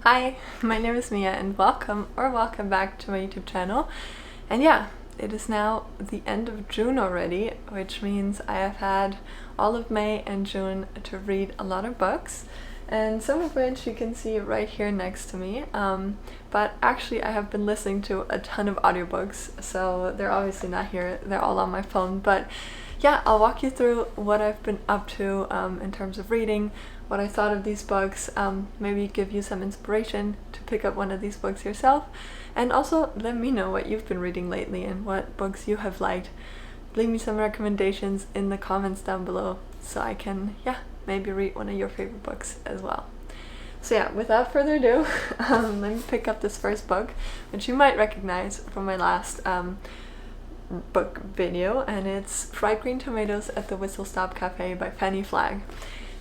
Hi, my name is Mia and welcome back to my YouTube channel. And yeah, it is now the end of June already, which means I have had all of May and June to read a lot of books, and some of which you can see right here next to me. But actually I have been listening to a ton of audiobooks, so they're obviously not here, they're all on my phone. But yeah, I'll walk you through what I've been up to in terms of reading, what I thought of these books, maybe give you some inspiration to pick up one of these books yourself, and also let me know what you've been reading lately and what books you have liked. Leave me some recommendations in the comments down below so I can, maybe read one of your favorite books as well. So yeah, without further ado, let me pick up this first book, which you might recognize from my last book video, and it's Fried Green Tomatoes at the Whistle Stop Cafe by Fanny Flagg.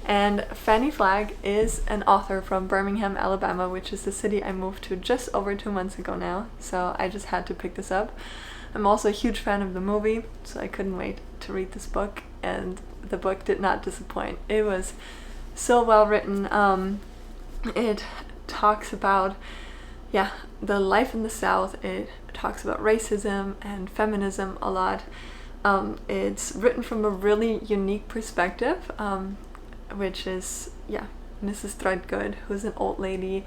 And Fanny Flagg is an author from Birmingham, Alabama, which is the city I moved to just over 2 months ago now, so I just had to pick this up. I'm also a huge fan of the movie, so I couldn't wait to read this book, and the book did not disappoint. It was so well written. It talks about the life in the South. It talks about racism and feminism a lot. It's written from a really unique perspective, which is Mrs. Threadgood, who's an old lady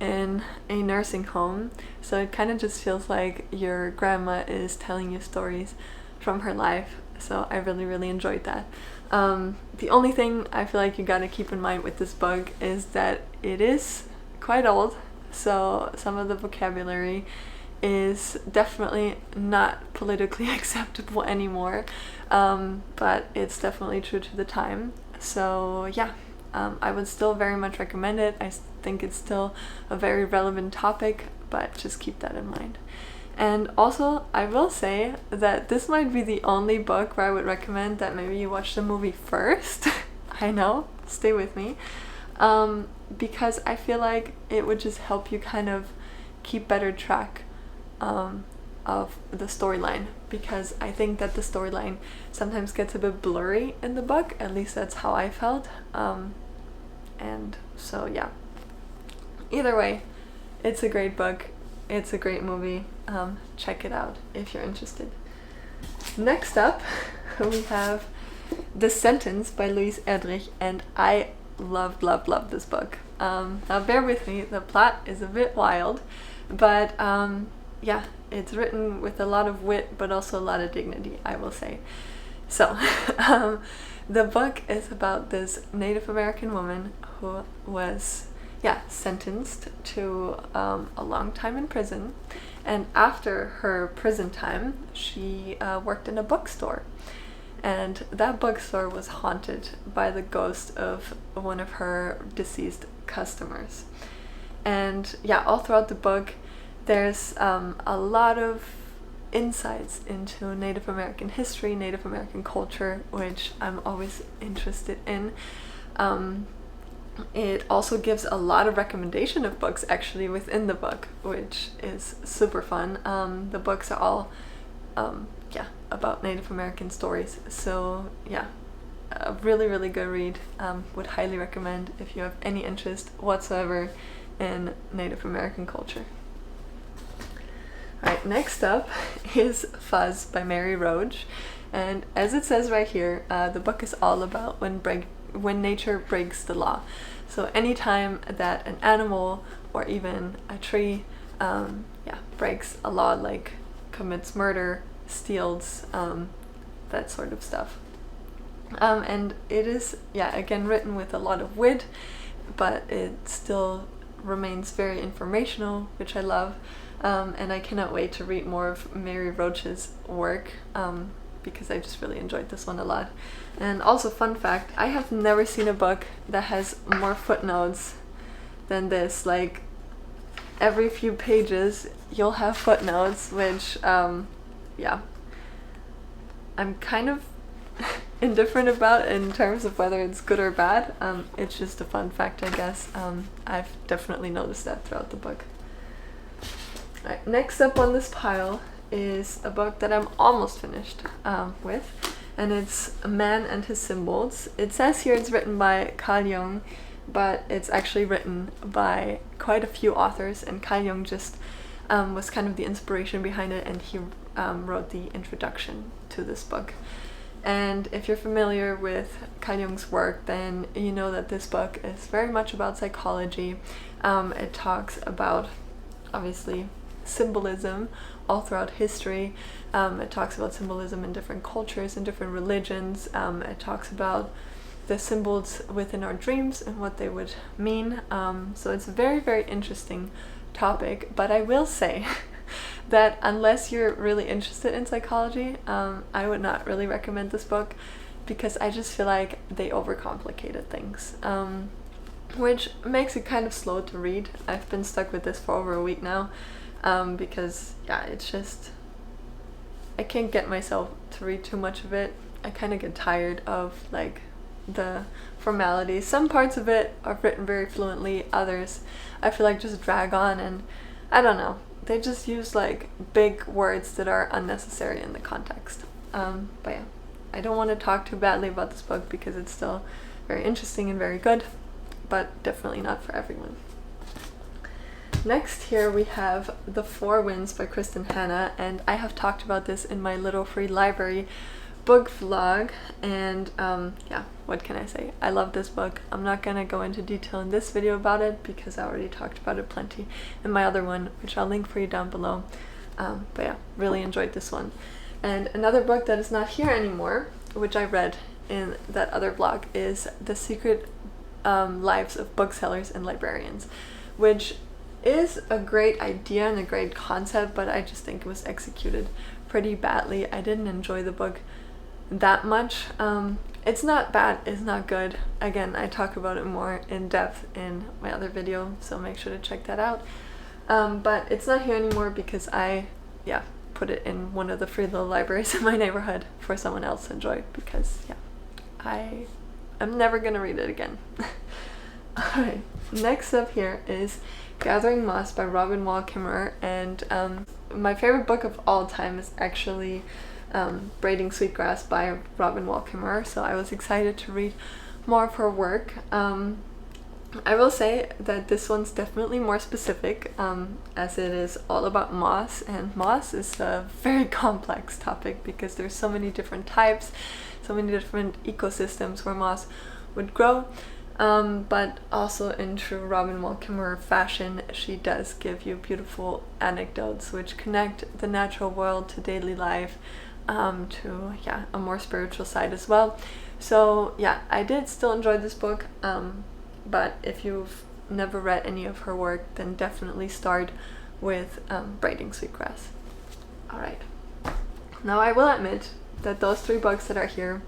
in a nursing home. So it kind of just feels like your grandma is telling you stories from her life. So I really enjoyed that. The only thing I feel like you gotta keep in mind with this book is that it is quite old, so some of the vocabulary is definitely not politically acceptable anymore, but it's definitely true to the time. So yeah, I would still very much recommend it. I think it's still a very relevant topic, but just keep that in mind. And also, I will say that this might be the only book where I would recommend that maybe you watch the movie first. I know, stay with me. Because I feel like it would just help you kind of keep better track of the storyline, because I think that the storyline sometimes gets a bit blurry in the book, at least that's how I felt. And so yeah, either way, it's a great book, it's a great movie. Check it out if you're interested. Next up, we have The Sentence by Louise Erdrich, and I love this book. Now bear with me, the plot is a bit wild, but it's written with a lot of wit but also a lot of dignity, I will say. So the book is about this Native American woman who was sentenced to a long time in prison, and after her prison time she worked in a bookstore, and that bookstore was haunted by the ghost of one of her deceased customers. And all throughout the book there's a lot of insights into Native American history, Native American culture, which I'm always interested in. It also gives a lot of recommendation of books actually within the book, which is super fun. The books are all about Native American stories, so a really good read. Would highly recommend if you have any interest whatsoever in Native American culture. Alright, next up is Fuzz by Mary Roach, and as it says right here, the book is all about when nature breaks the law. So anytime that an animal or even a tree breaks a law, like commits murder, steals, that sort of stuff. And it is again written with a lot of wit, but it still remains very informational, which I love. And I cannot wait to read more of Mary Roach's work, because I just really enjoyed this one a lot. And also, fun fact, I have never seen a book that has more footnotes than this. Like, every few pages you'll have footnotes, which I'm kind of indifferent about in terms of whether it's good or bad. It's just a fun fact, I guess. I've definitely noticed that throughout the book. Right, next up on this pile is a book that I'm almost finished with, and it's A Man and His Symbols. It says here it's written by Carl Jung, but it's actually written by quite a few authors, and Carl Jung just was kind of the inspiration behind it, and he wrote the introduction to this book. And if you're familiar with Carl Jung's work, then you know that this book is very much about psychology. It talks about, obviously, symbolism all throughout history. It talks about symbolism in different cultures and different religions. It talks about the symbols within our dreams and what they would mean. So it's a very, very interesting topic, but I will say that unless you're really interested in psychology, I would not really recommend this book, because I just feel like they overcomplicated things, which makes it kind of slow to read. I've been stuck with this for over a week now, because yeah, it's just, I can't get myself to read too much of it. I kind of get tired of like the formalities. Some parts of it are written very fluently, others I feel like just drag on, and I don't know, they just use like big words that are unnecessary in the context. But yeah, I don't want to talk too badly about this book because it's still very interesting and very good, but definitely not for everyone. Next here we have The Four Winds by Kristen Hanna, and I have talked about this in my little free library book vlog, and yeah, what can I say? I love this book. I'm not gonna go into detail in this video about it because I already talked about it plenty in my other one, which I'll link for you down below. But yeah, really enjoyed this one. And another book that is not here anymore, which I read in that other vlog, is The Secret Lives of Booksellers and Librarians, which is a great idea and a great concept, but I just think it was executed pretty badly. I didn't enjoy the book that much. It's not bad, it's not good. Again, I talk about it more in depth in my other video, so make sure to check that out. But it's not here anymore because I put it in one of the free little libraries in my neighborhood for someone else to enjoy, because I'm never gonna read it again. Alright, next up here is Gathering Moss by Robin Wall Kimmerer, and my favorite book of all time is actually Braiding Sweetgrass by Robin Wall Kimmerer, so I was excited to read more of her work. I will say that this one's definitely more specific, as it is all about moss, and moss is a very complex topic because there's so many different types, so many different ecosystems where moss would grow. But also in true Robin Wall Kimmerer fashion, she does give you beautiful anecdotes which connect the natural world to daily life, to a more spiritual side as well. So yeah, I did still enjoy this book, but if you've never read any of her work, then definitely start with Braiding Sweetgrass. Alright, now I will admit that those three books that are here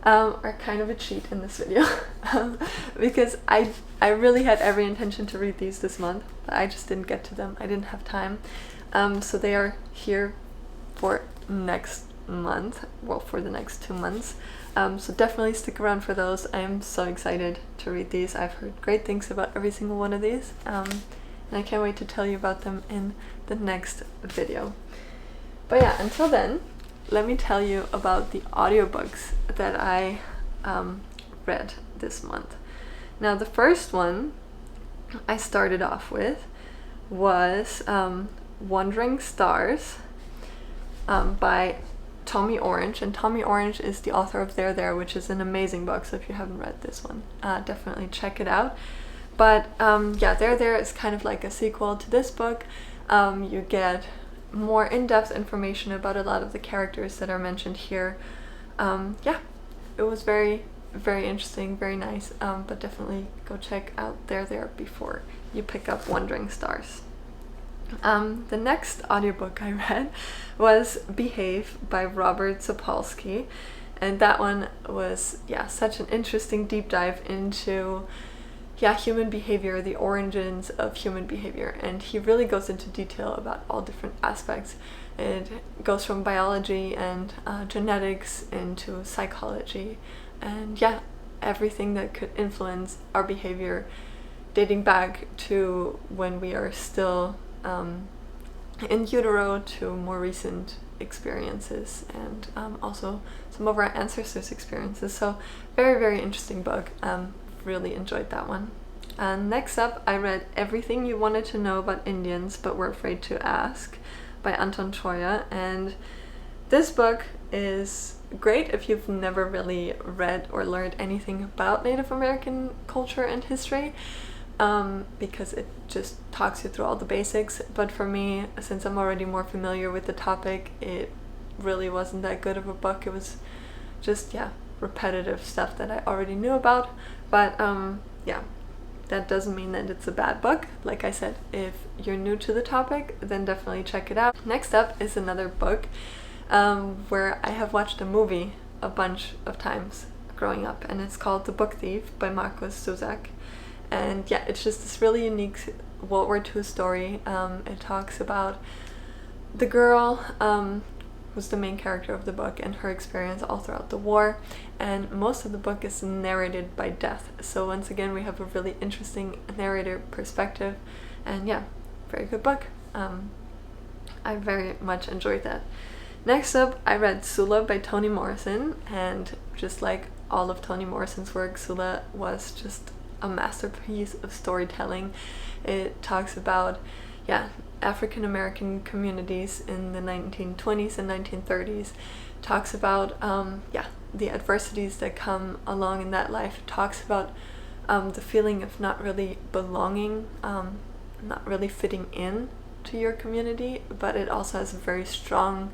are kind of a cheat in this video, because I really had every intention to read these this month, but I just didn't get to them. I didn't have time. So they are here for next month, well, for the next 2 months. So definitely stick around for those. I am so excited to read these. I've heard great things about every single one of these, and I can't wait to tell you about them in the next video. But yeah, until then, let me tell you about the audiobooks that I read this month. Now, the first one I started off with was Wandering Stars by Tommy Orange, and Tommy Orange is the author of There, which is an amazing book, so if you haven't read this one, definitely check it out. But There is kind of like a sequel to this book. You get more in-depth information about a lot of the characters that are mentioned here. It was very, very interesting, very nice, but definitely go check out There before you pick up Wandering Stars. The next audiobook I read was Behave by Robert Sapolsky, and that one was such an interesting deep dive into human behavior, the origins of human behavior, and he really goes into detail about all different aspects. It goes from biology and genetics into psychology, and everything that could influence our behavior, dating back to when we are still in utero to more recent experiences, and also some of our ancestors' experiences. So very, very interesting book. really enjoyed that one. And next up, I read Everything You Wanted to Know About Indians But Were Afraid to Ask by Anton Choya, and this book is great if you've never really read or learned anything about Native American culture and history, because it just talks you through all the basics. But for me, since I'm already more familiar with the topic, it really wasn't that good of a book. It was just, repetitive stuff that I already knew about. But that doesn't mean that it's a bad book. Like I said, if you're new to the topic, then definitely check it out. Next up is another book where I have watched a movie a bunch of times growing up, and it's called The Book Thief by Marcus Zusak. And it's just this really unique World War II story. It talks about the girl who's the main character of the book and her experience all throughout the war, and most of the book is narrated by death. So once again, we have a really interesting narrator perspective, and very good book. I very much enjoyed that. Next up, I read Sula by Toni Morrison, and just like all of Toni Morrison's work, Sula was just a masterpiece of storytelling. It talks about African American communities in the 1920s and 1930s, talks about the adversities that come along in that life. It talks about the feeling of not really belonging, not really fitting in to your community, but it also has a very strong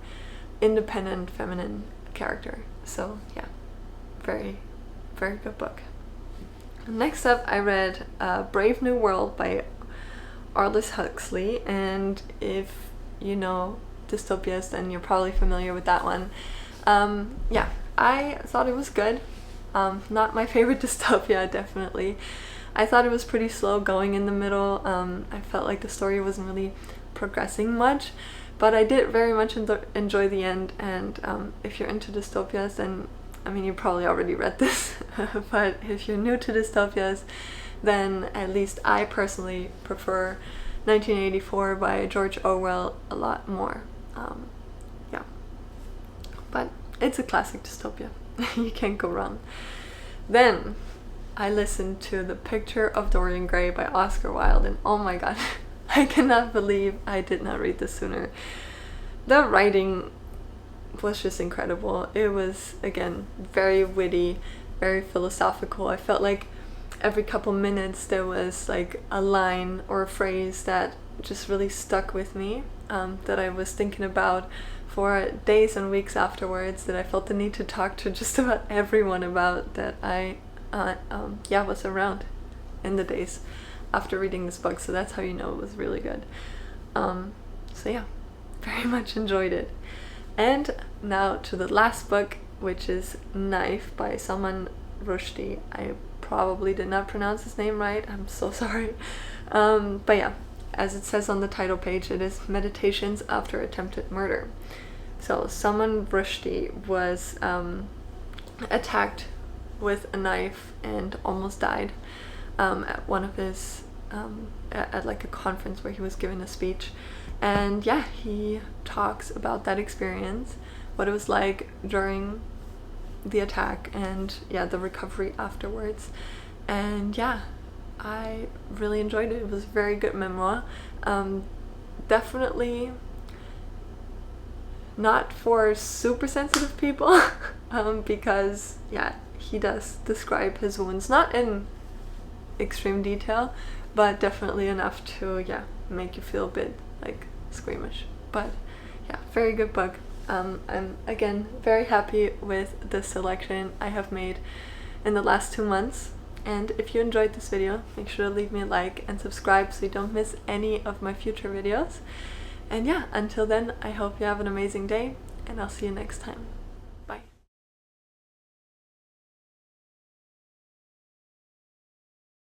independent feminine character. So very, very good book. Next up, I read Brave New World by Aldous Huxley, and if you know dystopias, then you're probably familiar with that one. I thought it was good. Not my favorite dystopia, definitely. I thought it was pretty slow going in the middle. I felt like the story wasn't really progressing much, but I did very much enjoy the end. And if you're into dystopias, then you probably already read this, but if you're new to dystopias, then at least I personally prefer 1984 by George Orwell a lot more. But it's a classic dystopia. You can't go wrong. Then I listened to The Picture of Dorian Gray by Oscar Wilde, and oh my god, I cannot believe I did not read this sooner. The writing was just incredible. It was, again, very witty, very philosophical. I felt like every couple minutes there was like a line or a phrase that just really stuck with me, that I was thinking about for days and weeks afterwards, that I felt the need to talk to just about everyone about, that I was around in the days after reading this book. So that's how you know it was really good. Very much enjoyed it. And now to the last book, which is Knife by Salman Rushdie. I probably did not pronounce his name right, I'm so sorry. But as it says on the title page, it is Meditations After Attempted Murder. So Salman Rushdie was attacked with a knife and almost died at one of his at like a conference where he was giving a speech. And he talks about that experience, what it was like during the attack, and the recovery afterwards. And I really enjoyed it. It was a very good memoir. Definitely not for super sensitive people, because he does describe his wounds, not in extreme detail, but definitely enough to make you feel a bit like squeamish. But very good book. I'm again very happy with the selection I have made in the last 2 months. And if you enjoyed this video, make sure to leave me a like and subscribe so you don't miss any of my future videos. And until then, I hope you have an amazing day, and I'll see you next time.